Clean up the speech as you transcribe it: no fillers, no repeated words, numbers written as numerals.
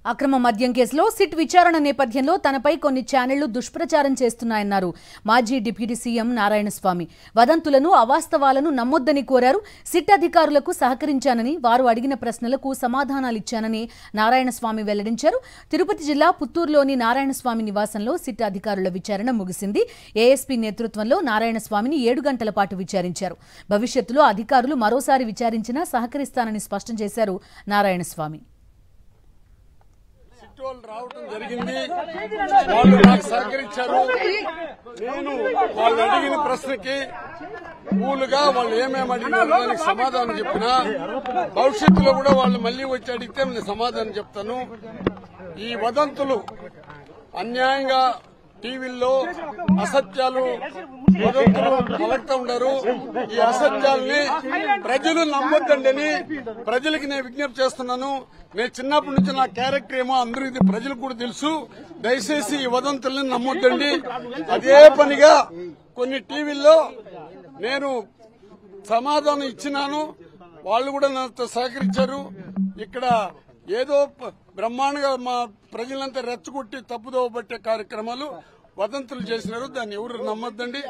అక్రమ మద్యం కేసులో సిట్ విచారణ నేపథ్యంలో తనపై కొన్ని ఛానళ్లు దుష్ప్రచారం చేస్తున్నాయన్నారు మాజీ డిప్యూటీ సీఎం నారాయణస్వామి. వదంతులను, అవాస్తవాలను నమ్మొద్దని కోరారు. సిట్ అధికారులకు సహకరించానని, వారు అడిగిన ప్రశ్నలకు సమాధానాలిచ్చానని నారాయణస్వామి వెల్లడించారు. తిరుపతి జిల్లా పుత్తూరులోని నారాయణస్వామి నివాసంలో సిట్ అధికారుల విచారణ ముగిసింది. ఏఎస్పీ నేతృత్వంలో నారాయణస్వామిని 7 గంటల పాటు విచారించారు. భవిష్యత్తులో అధికారులు మరోసారి విచారించినా సహకరిస్తానని స్పష్టం చేశారు నారాయణస్వామి. రావడం జరిగింది. వాళ్ళు నాకు సహకరించారు. నేను వాళ్ళు అడిగిన ప్రశ్నకి కూలుగా వాళ్ళు ఏమేమి అడిగినారో దానికి సమాధానం చెప్పినా, భవిష్యత్తులో కూడా వాళ్ళు మళ్లీ వచ్చి అడిగితే నేను సమాధానం చెప్తాను. ఈ వదంతులు అన్యాయంగా టీవీల్లో అసత్యాలు వదంతులు పలుకుతూ ఉన్నారు. ఈ అసత్యాల్ని ప్రజలు నమ్మొద్దండి. ప్రజలకి నేను విజ్ఞప్తి చేస్తున్నాను. నేను చిన్నప్పటి నుంచి నా క్యారెక్టర్ ఏమో అందరూ ఇది ప్రజలకు కూడా తెలుసు. దయచేసి ఈ వదంతుల్ని నమ్మొద్దండి. అదే పనిగా కొన్ని టీవీల్లో నేను సమాధానం ఇచ్చినాను. వాళ్ళు కూడా నాతో సహకరించారు. ఇక్కడ ఏదో బ్రహ్మాండంగా మా ప్రజలంతా రెచ్చగొట్టి తప్పుదోవ పట్టే కార్యక్రమాలు వదంతులు చేసినారు. దాన్ని ఎవరు నమ్మొద్దండి.